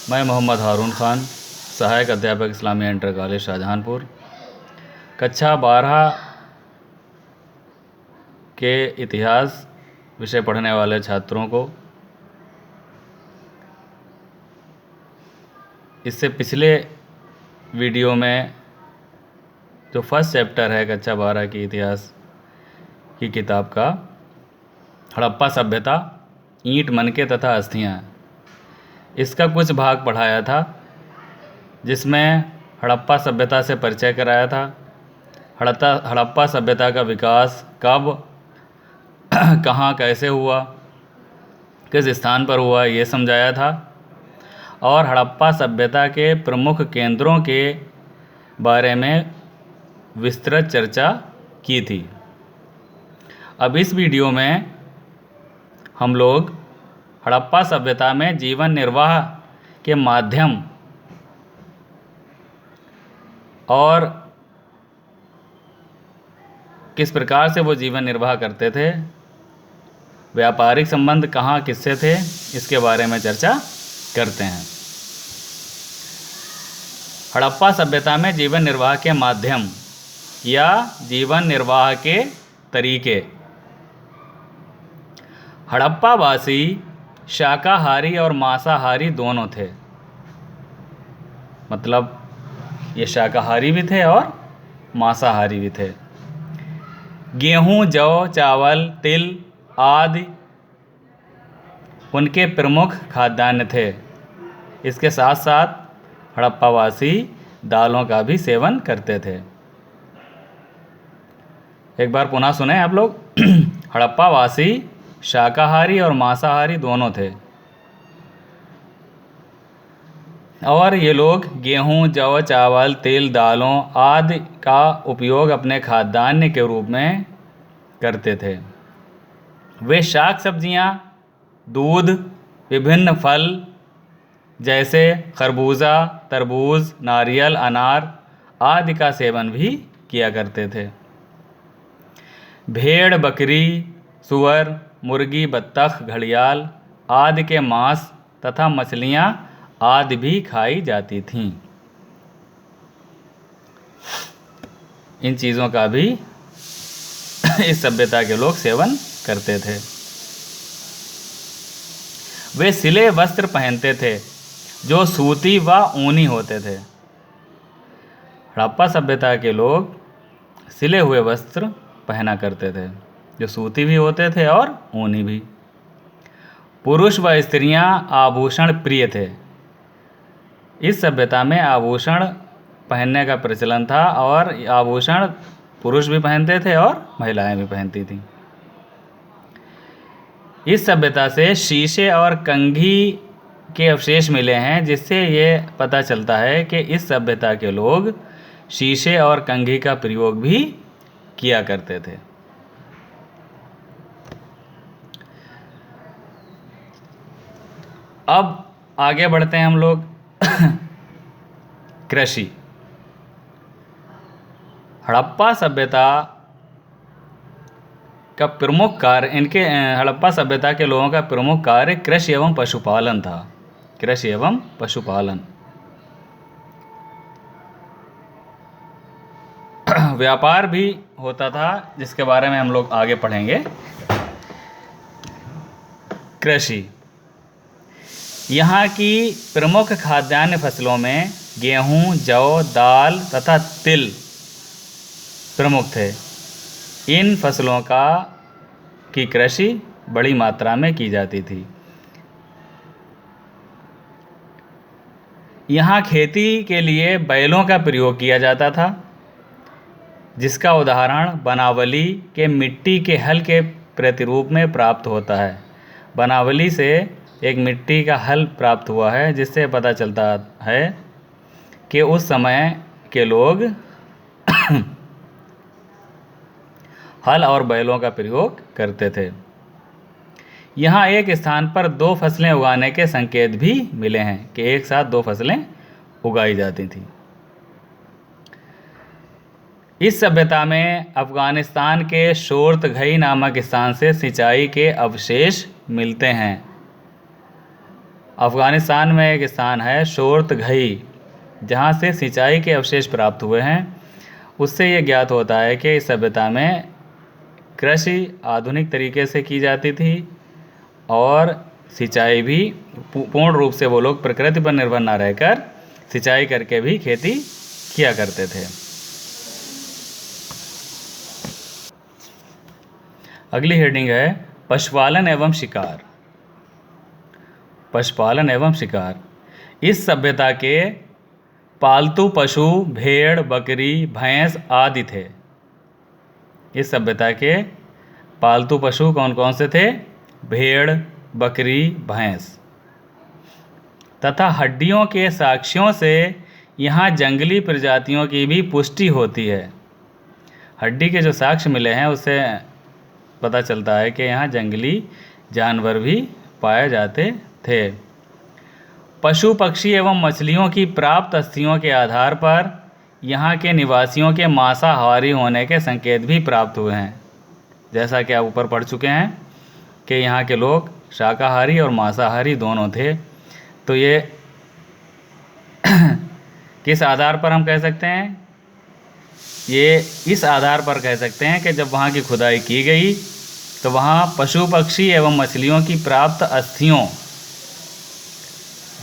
मैं मोहम्मद हारून ख़ान, सहायक अध्यापक इस्लामिया इंटर कॉलेज शाहजहांपुर, कक्षा 12 के इतिहास विषय पढ़ने वाले छात्रों को इससे पिछले वीडियो में जो फर्स्ट चैप्टर है कक्षा 12 की इतिहास की किताब का, हड़प्पा सभ्यता, ईंट, मनके तथा अस्थियाँ, इसका कुछ भाग पढ़ाया था, जिसमें हड़प्पा सभ्यता से परिचय कराया था। हड़प्पा सभ्यता का विकास कब, कहाँ, कैसे हुआ, किस स्थान पर हुआ, ये समझाया था। और हड़प्पा सभ्यता के प्रमुख केंद्रों के बारे में विस्तृत चर्चा की थी। अब इस वीडियो में हम लोग हड़प्पा सभ्यता में जीवन निर्वाह के माध्यम और किस प्रकार से वो जीवन निर्वाह करते थे, व्यापारिक संबंध कहाँ किससे थे, इसके बारे में चर्चा करते हैं। हड़प्पा सभ्यता में जीवन निर्वाह के माध्यम या जीवन निर्वाह के तरीके। हड़प्पावासी शाकाहारी और मांसाहारी दोनों थे, मतलब ये शाकाहारी भी थे और मांसाहारी भी थे। गेहूं, जौ, चावल, तिल आदि उनके प्रमुख खाद्यान्न थे। इसके साथ साथ हड़प्पावासी दालों का भी सेवन करते थे। एक बार पुनः सुने आप लोग। हड़प्पावासी शाकाहारी और मांसाहारी दोनों थे, और ये लोग गेहूं, जौ, चावल, तिल, दालों आदि का उपयोग अपने खाद्यान्न के रूप में करते थे। वे शाक सब्जियां, दूध, विभिन्न फल जैसे खरबूजा, तरबूज, नारियल, अनार आदि का सेवन भी किया करते थे। भेड़, बकरी, सुअर, मुर्गी, बत्तख, घड़ियाल आदि के मांस तथा मछलियां आदि भी खाई जाती थीं। इन चीज़ों का भी इस सभ्यता के लोग सेवन करते थे। वे सिले वस्त्र पहनते थे जो सूती व ऊनी होते थे। हड़प्पा सभ्यता के लोग सिले हुए वस्त्र पहना करते थे, जो सूती भी होते थे और ऊनी भी। पुरुष व स्त्रियां आभूषण प्रिय थे। इस सभ्यता में आभूषण पहनने का प्रचलन था, और आभूषण पुरुष भी पहनते थे और महिलाएं भी पहनती थीं। इस सभ्यता से शीशे और कंघी के अवशेष मिले हैं, जिससे ये पता चलता है कि इस सभ्यता के लोग शीशे और कंघी का प्रयोग भी किया करते थे। अब आगे बढ़ते हैं हम लोग। कृषि। हड़प्पा सभ्यता का प्रमुख कार्य, इनके हड़प्पा सभ्यता के लोगों का प्रमुख कार्य कृषि एवं पशुपालन था। कृषि एवं पशुपालन। व्यापार भी होता था, जिसके बारे में हम लोग आगे पढ़ेंगे। कृषि। यहाँ की प्रमुख खाद्यान्न फसलों में गेहूं, जौ, दाल तथा तिल प्रमुख थे। इन फसलों की कृषि बड़ी मात्रा में की जाती थी। यहाँ खेती के लिए बैलों का प्रयोग किया जाता था, जिसका उदाहरण बनावली के मिट्टी के हल के प्रतिरूप में प्राप्त होता है। बनावली से एक मिट्टी का हल प्राप्त हुआ है, जिससे पता चलता है कि उस समय के लोग हल और बैलों का प्रयोग करते थे। यहाँ एक स्थान पर 2 फसलें उगाने के संकेत भी मिले हैं, कि एक साथ 2 फसलें उगाई जाती थीं। इस सभ्यता में अफगानिस्तान के शोरतघई नामक स्थान से सिंचाई के अवशेष मिलते हैं। अफ़गानिस्तान में एक स्थान है शोर्तघई, जहाँ से सिंचाई के अवशेष प्राप्त हुए हैं। उससे ये ज्ञात होता है कि इस सभ्यता में कृषि आधुनिक तरीके से की जाती थी और सिंचाई भी पूर्ण रूप से वो लोग प्रकृति पर निर्भर ना रहकर सिंचाई करके भी खेती किया करते थे। अगली हेडिंग है पशुपालन एवं शिकार। पशुपालन एवं शिकार। इस सभ्यता के पालतू पशु भेड़, बकरी, भैंस आदि थे। इस सभ्यता के पालतू पशु कौन कौन से थे? भेड़, बकरी, भैंस। तथा हड्डियों के साक्ष्यों से यहाँ जंगली प्रजातियों की भी पुष्टि होती है। हड्डी के जो साक्ष्य मिले हैं उससे पता चलता है कि यहाँ जंगली जानवर भी पाए जाते थे। पशु, पक्षी एवं मछलियों की प्राप्त अस्थियों के आधार पर यहाँ के निवासियों के मांसाहारी होने के संकेत भी प्राप्त हुए हैं। जैसा कि आप ऊपर पढ़ चुके हैं कि यहाँ के लोग शाकाहारी और मांसाहारी दोनों थे। तो ये किस आधार पर हम कह सकते हैं? ये इस आधार पर कह सकते हैं कि जब वहाँ की खुदाई की गई तो वहाँ पशु, पक्षी एवं मछलियों की प्राप्त अस्थियों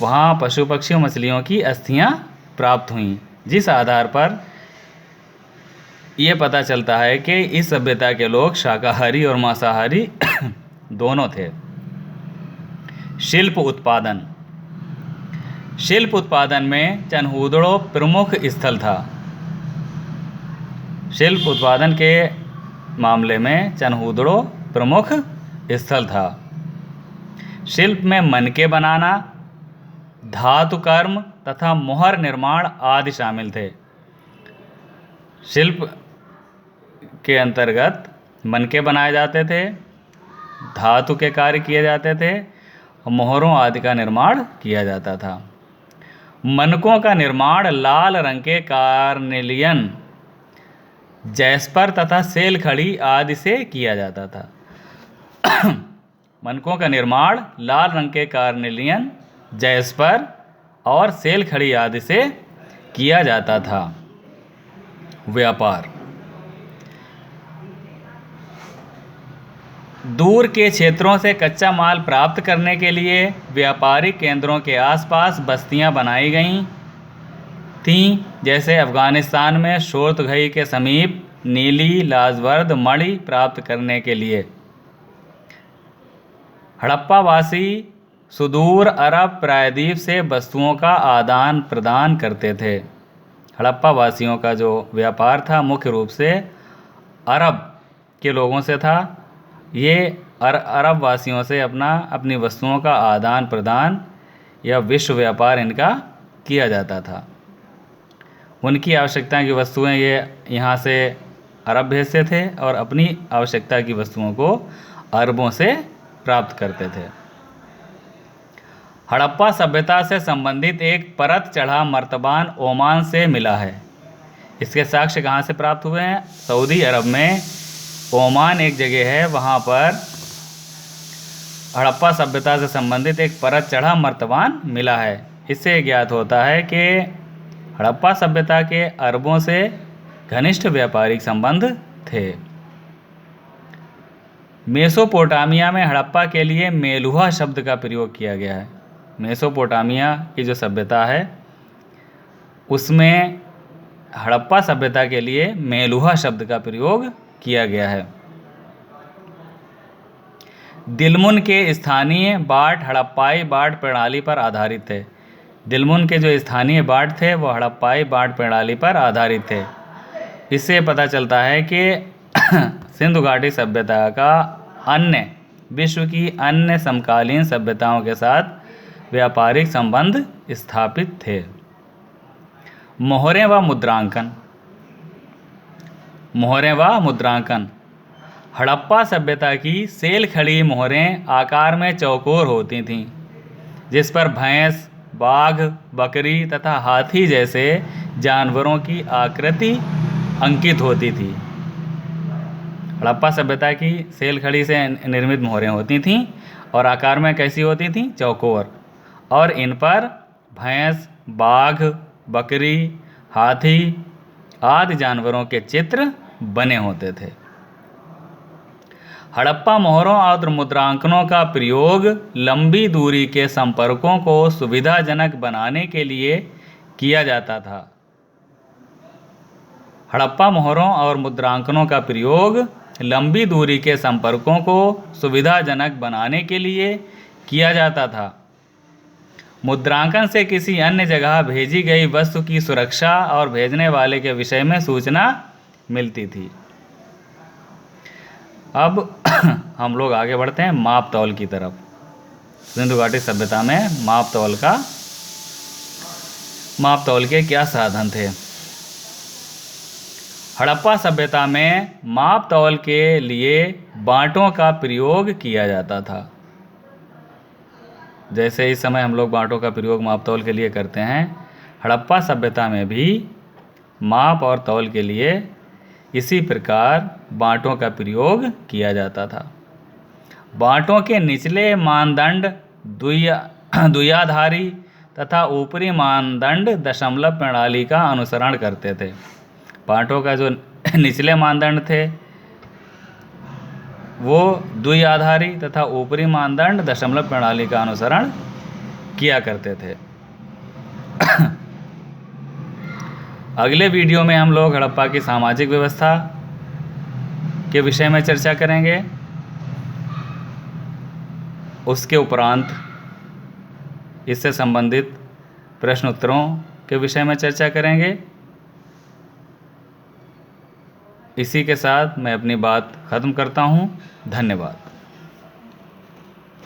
वहाँ पशु, पक्षी और मछलियों की अस्थियाँ प्राप्त हुईं, जिस आधार पर ये पता चलता है कि इस सभ्यता के लोग शाकाहारी और मांसाहारी दोनों थे। शिल्प उत्पादन। शिल्प उत्पादन में चनहूदड़ो प्रमुख स्थल था। शिल्प उत्पादन के मामले में चनहूदड़ो प्रमुख स्थल था। शिल्प में मनके बनाना, धातु कर्म तथा मोहर निर्माण आदि शामिल थे। शिल्प के अंतर्गत मनके बनाए जाते थे, धातु के कार्य किए जाते थे और मोहरों आदि का निर्माण किया जाता था। मनकों का निर्माण लाल रंग के कार्नेलियन, जैस्पर तथा सेलखड़ी आदि से किया जाता था। मनकों का निर्माण लाल रंग के कार्नेलियन, जैस्पर और सेलखड़ी आदि से किया जाता था। व्यापार। दूर के क्षेत्रों से कच्चा माल प्राप्त करने के लिए व्यापारिक केंद्रों के आसपास बस्तियां बनाई गईं थीं, जैसे अफ़गानिस्तान में शोर्तघई के समीप नीली लाजवर्द मणि प्राप्त करने के लिए। हड़प्पावासी सुदूर अरब प्रायद्वीप से वस्तुओं का आदान प्रदान करते थे। हड़प्पा वासियों का जो व्यापार था मुख्य रूप से अरब के लोगों से था। ये अरब वासियों से अपनी वस्तुओं का आदान प्रदान या विश्व व्यापार इनका किया जाता था। उनकी आवश्यकता की वस्तुएं ये यहाँ से अरब भेजते थे और अपनी आवश्यकता की वस्तुओं को अरबों से प्राप्त करते थे। हड़प्पा सभ्यता से संबंधित एक परत चढ़ा मर्तबान ओमान से मिला है। इसके साक्ष्य कहाँ से प्राप्त हुए हैं? सऊदी अरब में ओमान एक जगह है, वहाँ पर हड़प्पा सभ्यता से संबंधित एक परत चढ़ा मर्तबान मिला है। इससे ज्ञात होता है कि हड़प्पा सभ्यता के अरबों से घनिष्ठ व्यापारिक संबंध थे। मेसोपोटामिया में हड़प्पा के लिए मेलुहा शब्द का प्रयोग किया गया है। मेसोपोटामिया की जो सभ्यता है उसमें हड़प्पा सभ्यता के लिए मेलुहा शब्द का प्रयोग किया गया है। दिलमुन के स्थानीय बाट हड़प्पाई बाट प्रणाली पर आधारित थे। दिलमुन के जो स्थानीय बाट थे वो हड़प्पाई बाट प्रणाली पर आधारित थे। इससे पता चलता है कि सिंधु घाटी सभ्यता का अन्य विश्व की अन्य समकालीन सभ्यताओं के साथ व्यापारिक संबंध स्थापित थे। मोहरें व मुद्रांकन। मोहरें व मुद्रांकन। हड़प्पा सभ्यता की सेलखड़ी मोहरें आकार में चौकोर होती थीं, जिस पर भैंस, बाघ, बकरी तथा हाथी जैसे जानवरों की आकृति अंकित होती थी। हड़प्पा सभ्यता की सेलखड़ी से निर्मित मोहरें होती थीं और आकार में कैसी होती थीं? चौकोर। और इन पर भैंस, बाघ, बकरी, हाथी आदि जानवरों के चित्र बने होते थे। हड़प्पा मोहरों और मुद्रांकनों का प्रयोग लंबी दूरी के संपर्कों को सुविधाजनक बनाने के लिए किया जाता था। हड़प्पा मोहरों और मुद्रांकनों का प्रयोग लंबी दूरी के संपर्कों को सुविधाजनक बनाने के लिए किया जाता था। मुद्रांकन से किसी अन्य जगह भेजी गई वस्तु की सुरक्षा और भेजने वाले के विषय में सूचना मिलती थी। अब हम लोग आगे बढ़ते हैं माप तौल की तरफ। सिंधु घाटी सभ्यता में माप तौल के क्या साधन थे? हड़प्पा सभ्यता में माप तौल के लिए बांटों का प्रयोग किया जाता था। जैसे इस समय हम लोग बांटों का प्रयोग माप तौल के लिए करते हैं, हड़प्पा सभ्यता में भी माप और तौल के लिए इसी प्रकार बांटों का प्रयोग किया जाता था। बांटों के निचले मानदंड द्विआधारी तथा ऊपरी मानदंड दशमलव प्रणाली का अनुसरण करते थे। बांटों का जो निचले मानदंड थे वो द्विआधारी तथा ऊपरी मानदंड दशमलव प्रणाली का अनुसरण किया करते थे। अगले वीडियो में हम लोग हड़प्पा की सामाजिक व्यवस्था के विषय में चर्चा करेंगे। उसके उपरांत इससे संबंधित प्रश्न उत्तरों के विषय में चर्चा करेंगे। इसी के साथ मैं अपनी बात ख़त्म करता हूँ। धन्यवाद।